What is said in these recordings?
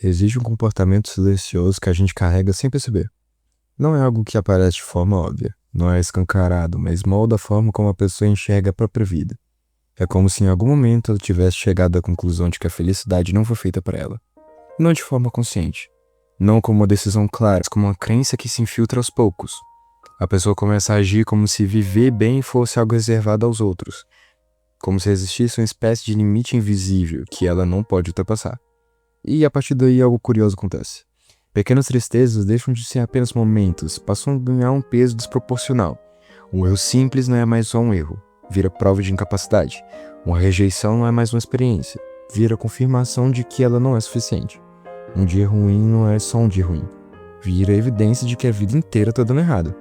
Existe um comportamento silencioso que a gente carrega sem perceber. Não é algo que aparece de forma óbvia, não é escancarado, mas molda a forma como a pessoa enxerga a própria vida. É como se em algum momento ela tivesse chegado à conclusão de que a felicidade não foi feita para ela. Não de forma consciente. Não como uma decisão clara, mas como uma crença que se infiltra aos poucos. A pessoa começa a agir como se viver bem fosse algo reservado aos outros. Como se existisse uma espécie de limite invisível que ela não pode ultrapassar. E a partir daí algo curioso acontece. Pequenas tristezas deixam de ser apenas momentos, passam a ganhar um peso desproporcional. Um erro simples não é mais só um erro, vira prova de incapacidade. Uma rejeição não é mais uma experiência, vira confirmação de que ela não é suficiente. Um dia ruim não é só um dia ruim, vira evidência de que a vida inteira está dando errado.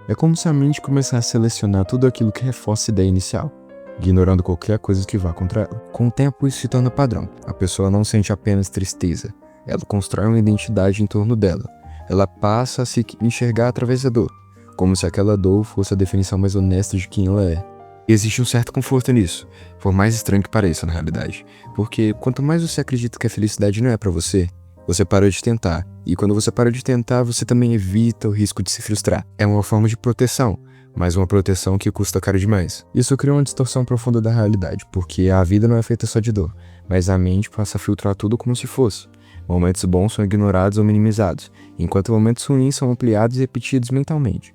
É como se a mente começasse a selecionar tudo aquilo que reforça a ideia inicial, ignorando qualquer coisa que vá contra ela. Com o tempo isso se torna padrão. A pessoa não sente apenas tristeza, ela constrói uma identidade em torno dela. Ela passa a se enxergar através da dor, como se aquela dor fosse a definição mais honesta de quem ela é. E existe um certo conforto nisso, por mais estranho que pareça na realidade, porque quanto mais você acredita que a felicidade não é pra você, você para de tentar, e quando você para de tentar, você também evita o risco de se frustrar. É uma forma de proteção, mas uma proteção que custa caro demais. Isso cria uma distorção profunda da realidade, porque a vida não é feita só de dor, mas a mente passa a filtrar tudo como se fosse. Momentos bons são ignorados ou minimizados, enquanto momentos ruins são ampliados e repetidos mentalmente.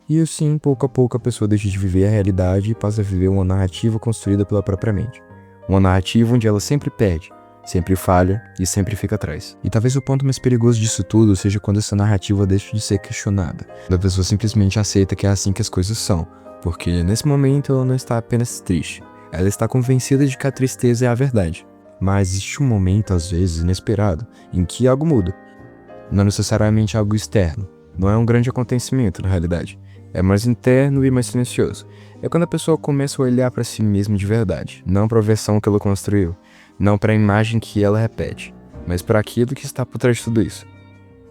E assim, pouco a pouco, a pessoa deixa de viver a realidade e passa a viver uma narrativa construída pela própria mente. Uma narrativa onde ela sempre perde, sempre falha e sempre fica atrás. E talvez o ponto mais perigoso disso tudo seja quando essa narrativa deixa de ser questionada. Quando a pessoa simplesmente aceita que é assim que as coisas são, porque nesse momento ela não está apenas triste, ela está convencida de que a tristeza é a verdade. Mas existe um momento, às vezes, inesperado, em que algo muda. Não necessariamente algo externo. Não é um grande acontecimento, na realidade. É mais interno e mais silencioso. É quando a pessoa começa a olhar para si mesma de verdade, não para a versão que ela construiu, não para a imagem que ela repete, mas para aquilo que está por trás de tudo isso.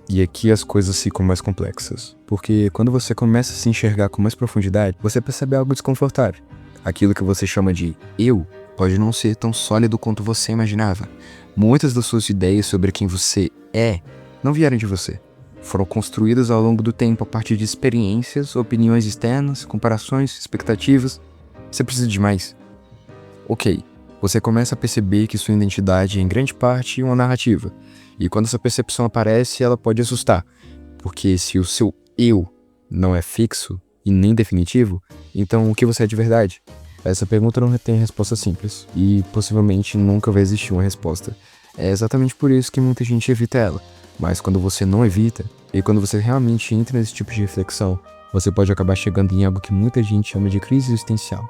E aqui as coisas ficam mais complexas, porque quando você começa a se enxergar com mais profundidade, você percebe algo desconfortável. Aquilo que você chama de eu pode não ser tão sólido quanto você imaginava. Muitas das suas ideias sobre quem você é não vieram de você. Foram construídas ao longo do tempo a partir de experiências, opiniões externas, comparações, expectativas. Você precisa de mais. Ok, você começa a perceber que sua identidade é em grande parte uma narrativa. E quando essa percepção aparece, ela pode assustar. Porque se o seu eu não é fixo e nem definitivo, então o que você é de verdade? Essa pergunta não tem resposta simples, e possivelmente nunca vai existir uma resposta. É exatamente por isso que muita gente evita ela. Mas quando você não evita, e quando você realmente entra nesse tipo de reflexão, você pode acabar chegando em algo que muita gente chama de crise existencial.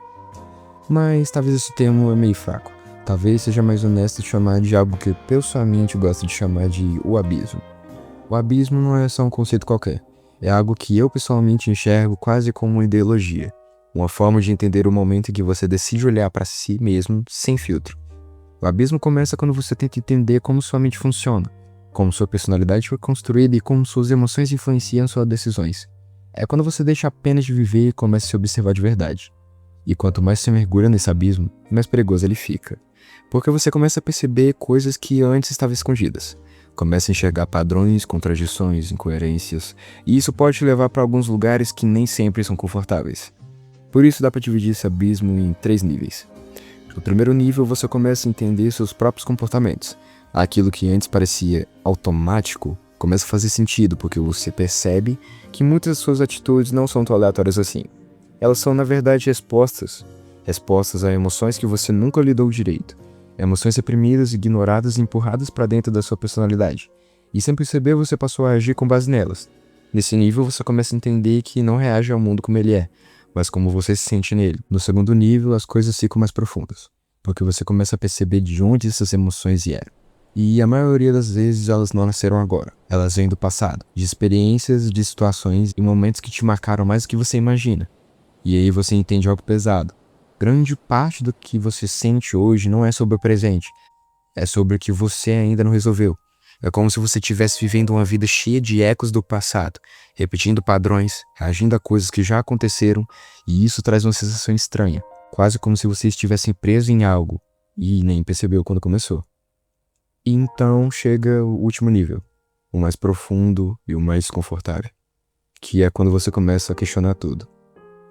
Mas talvez esse termo é meio fraco. Talvez seja mais honesto chamar de algo que pessoalmente gosto de chamar de o abismo. O abismo não é só um conceito qualquer. É algo que eu pessoalmente enxergo quase como uma ideologia. Uma forma de entender o momento em que você decide olhar para si mesmo sem filtro. O abismo começa quando você tenta entender como sua mente funciona, como sua personalidade foi construída e como suas emoções influenciam suas decisões. É quando você deixa apenas de viver e começa a se observar de verdade. E quanto mais você mergulha nesse abismo, mais perigoso ele fica. Porque você começa a perceber coisas que antes estavam escondidas. Começa a enxergar padrões, contradições, incoerências, e isso pode te levar para alguns lugares que nem sempre são confortáveis. Por isso dá para dividir esse abismo em 3 níveis. No primeiro nível, você começa a entender seus próprios comportamentos. Aquilo que antes parecia automático começa a fazer sentido, porque você percebe que muitas das suas atitudes não são tão aleatórias assim. Elas são, na verdade, respostas a emoções que você nunca lidou direito. Emoções reprimidas, ignoradas e empurradas para dentro da sua personalidade. E sem perceber, você passou a agir com base nelas. Nesse nível, você começa a entender que não reage ao mundo como ele é, mas como você se sente nele. No segundo nível, as coisas ficam mais profundas, porque você começa a perceber de onde essas emoções vieram. E a maioria das vezes elas não nasceram agora. Elas vêm do passado, de experiências, de situações e momentos que te marcaram mais do que você imagina. E aí você entende algo pesado. Grande parte do que você sente hoje não é sobre o presente, é sobre o que você ainda não resolveu. É como se você estivesse vivendo uma vida cheia de ecos do passado, repetindo padrões, reagindo a coisas que já aconteceram, e isso traz uma sensação estranha, quase como se você estivesse preso em algo e nem percebeu quando começou. E então chega o último nível, o mais profundo e o mais desconfortável, que é quando você começa a questionar tudo.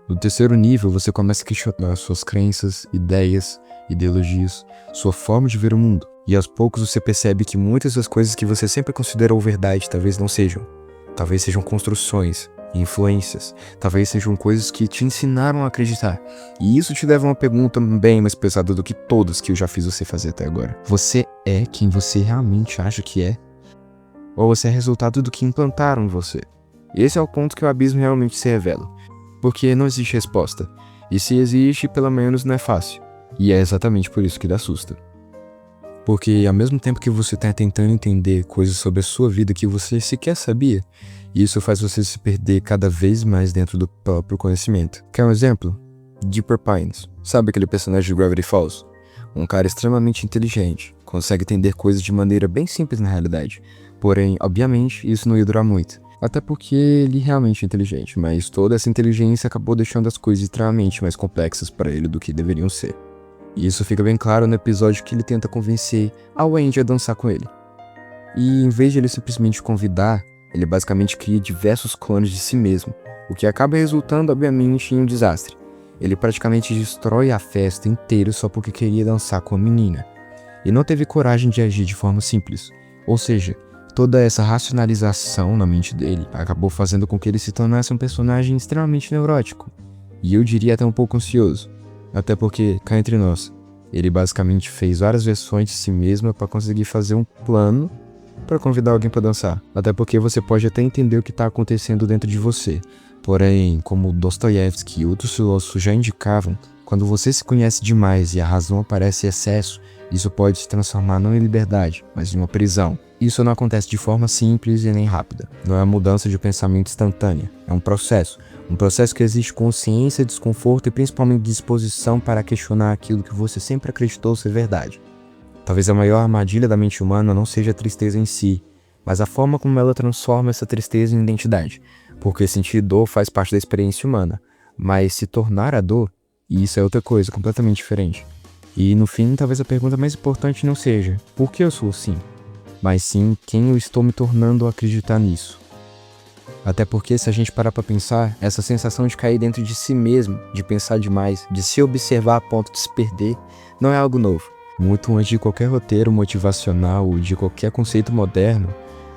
No terceiro nível, você começa a questionar suas crenças, ideias, ideologias, sua forma de ver o mundo. E aos poucos você percebe que muitas das coisas que você sempre considerou verdade talvez não sejam. Talvez sejam construções, influências, talvez sejam coisas que te ensinaram a acreditar. E isso te leva a uma pergunta bem mais pesada do que todas que eu já fiz você fazer até agora. Você é quem você realmente acha que é? Ou você é resultado do que implantaram em você? Esse é o ponto que o abismo realmente se revela. Porque não existe resposta. E se existe, pelo menos não é fácil. E é exatamente por isso que dá susto. Porque ao mesmo tempo que você está tentando entender coisas sobre a sua vida que você sequer sabia, isso faz você se perder cada vez mais dentro do próprio conhecimento. Quer um exemplo? Dipper Pines. Sabe aquele personagem de Gravity Falls? Um cara extremamente inteligente, consegue entender coisas de maneira bem simples na realidade. Porém, obviamente, isso não ia durar muito. Até porque ele realmente é inteligente, mas toda essa inteligência acabou deixando as coisas extremamente mais complexas para ele do que deveriam ser. E isso fica bem claro no episódio que ele tenta convencer a Wendy a dançar com ele. E em vez de ele simplesmente convidar, ele basicamente cria diversos clones de si mesmo, o que acaba resultando, obviamente, em um desastre. Ele praticamente destrói a festa inteira só porque queria dançar com a menina. E não teve coragem de agir de forma simples. Ou seja, toda essa racionalização na mente dele acabou fazendo com que ele se tornasse um personagem extremamente neurótico. E eu diria até um pouco ansioso. Até porque, cá entre nós, ele basicamente fez várias versões de si mesmo para conseguir fazer um plano para convidar alguém para dançar. Até porque você pode até entender o que está acontecendo dentro de você. Porém, como Dostoiévski e outros filósofos já indicavam, quando você se conhece demais e a razão aparece em excesso, isso pode se transformar não em liberdade, mas em uma prisão. Isso não acontece de forma simples e nem rápida. Não é uma mudança de pensamento instantânea. É um processo. Um processo que exige consciência, desconforto e principalmente disposição para questionar aquilo que você sempre acreditou ser verdade. Talvez a maior armadilha da mente humana não seja a tristeza em si, mas a forma como ela transforma essa tristeza em identidade. Porque sentir dor faz parte da experiência humana, mas se tornar a dor, isso é outra coisa, completamente diferente. E no fim, talvez a pergunta mais importante não seja por que eu sou assim, mas sim quem eu estou me tornando a acreditar nisso. Até porque se a gente parar pra pensar, essa sensação de cair dentro de si mesmo, de pensar demais, de se observar a ponto de se perder, não é algo novo. Muito antes de qualquer roteiro motivacional ou de qualquer conceito moderno,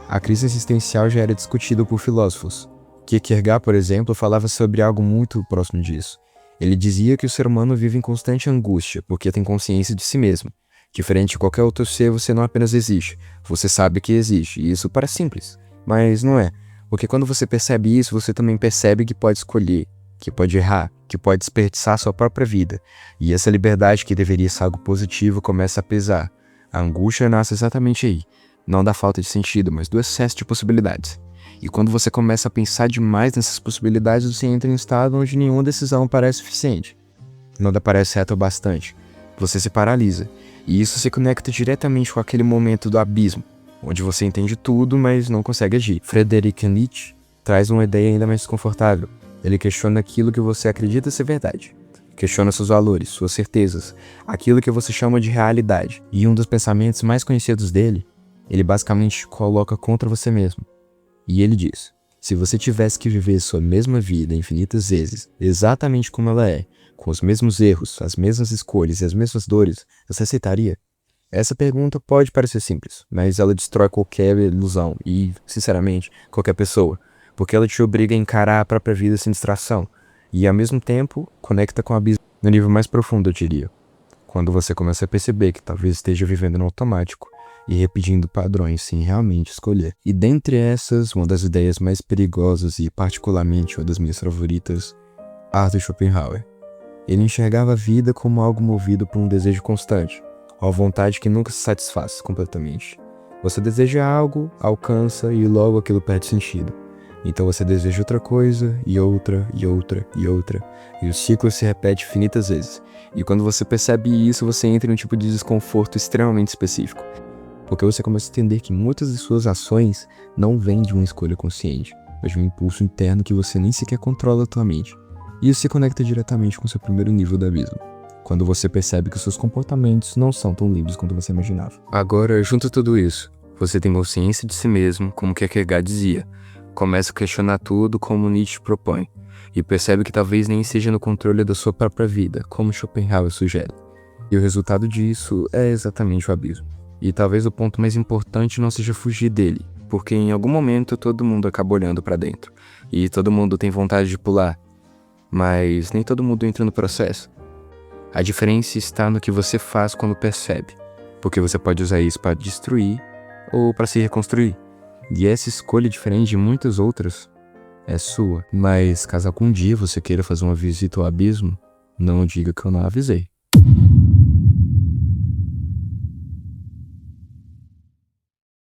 a crise existencial já era discutida por filósofos. Kierkegaard, por exemplo, falava sobre algo muito próximo disso. Ele dizia que o ser humano vive em constante angústia porque tem consciência de si mesmo. Diferente de qualquer outro ser, você não apenas existe, você sabe que existe, e isso parece simples, mas não é. Porque quando você percebe isso, você também percebe que pode escolher, que pode errar, que pode desperdiçar sua própria vida. E essa liberdade que deveria ser algo positivo começa a pesar. A angústia nasce exatamente aí. Não da falta de sentido, mas do excesso de possibilidades. E quando você começa a pensar demais nessas possibilidades, você entra em um estado onde nenhuma decisão parece suficiente. Nada parece certo o bastante. Você se paralisa. E isso se conecta diretamente com aquele momento do abismo, onde você entende tudo, mas não consegue agir. Friedrich Nietzsche traz uma ideia ainda mais desconfortável. Ele questiona aquilo que você acredita ser verdade. Questiona seus valores, suas certezas, aquilo que você chama de realidade. E um dos pensamentos mais conhecidos dele, ele basicamente coloca contra você mesmo. E ele diz: se você tivesse que viver sua mesma vida infinitas vezes, exatamente como ela é, com os mesmos erros, as mesmas escolhas e as mesmas dores, você aceitaria? Essa pergunta pode parecer simples, mas ela destrói qualquer ilusão e, sinceramente, qualquer pessoa, porque ela te obriga a encarar a própria vida sem distração e, ao mesmo tempo, conecta com o abismo no nível mais profundo, eu diria. Quando você começa a perceber que talvez esteja vivendo no automático e repetindo padrões sem realmente escolher. E dentre essas, uma das ideias mais perigosas e particularmente uma das minhas favoritas, Arthur Schopenhauer. Ele enxergava a vida como algo movido por um desejo constante, uma vontade que nunca se satisfaz completamente. Você deseja algo, alcança e logo aquilo perde sentido. Então você deseja outra coisa, e outra, e outra, e outra, e o ciclo se repete infinitas vezes. E quando você percebe isso, você entra em um tipo de desconforto extremamente específico. Porque você começa a entender que muitas de suas ações não vêm de uma escolha consciente, mas de um impulso interno que você nem sequer controla atualmente. E isso se conecta diretamente com seu primeiro nível do abismo. quando você percebe que os seus comportamentos não são tão livres quanto você imaginava. Agora, junto a tudo isso, você tem consciência de si mesmo, como Kierkegaard dizia. Começa a questionar tudo como Nietzsche propõe, e percebe que talvez nem seja no controle da sua própria vida, como Schopenhauer sugere. E o resultado disso é exatamente o abismo. E talvez o ponto mais importante não seja fugir dele, porque em algum momento todo mundo acaba olhando para dentro, e todo mundo tem vontade de pular, mas nem todo mundo entra no processo. A diferença está no que você faz quando percebe, porque você pode usar isso para destruir ou para se reconstruir. E essa escolha, diferente de muitas outras, é sua. Mas caso algum dia você queira fazer uma visita ao abismo, não diga que eu não avisei.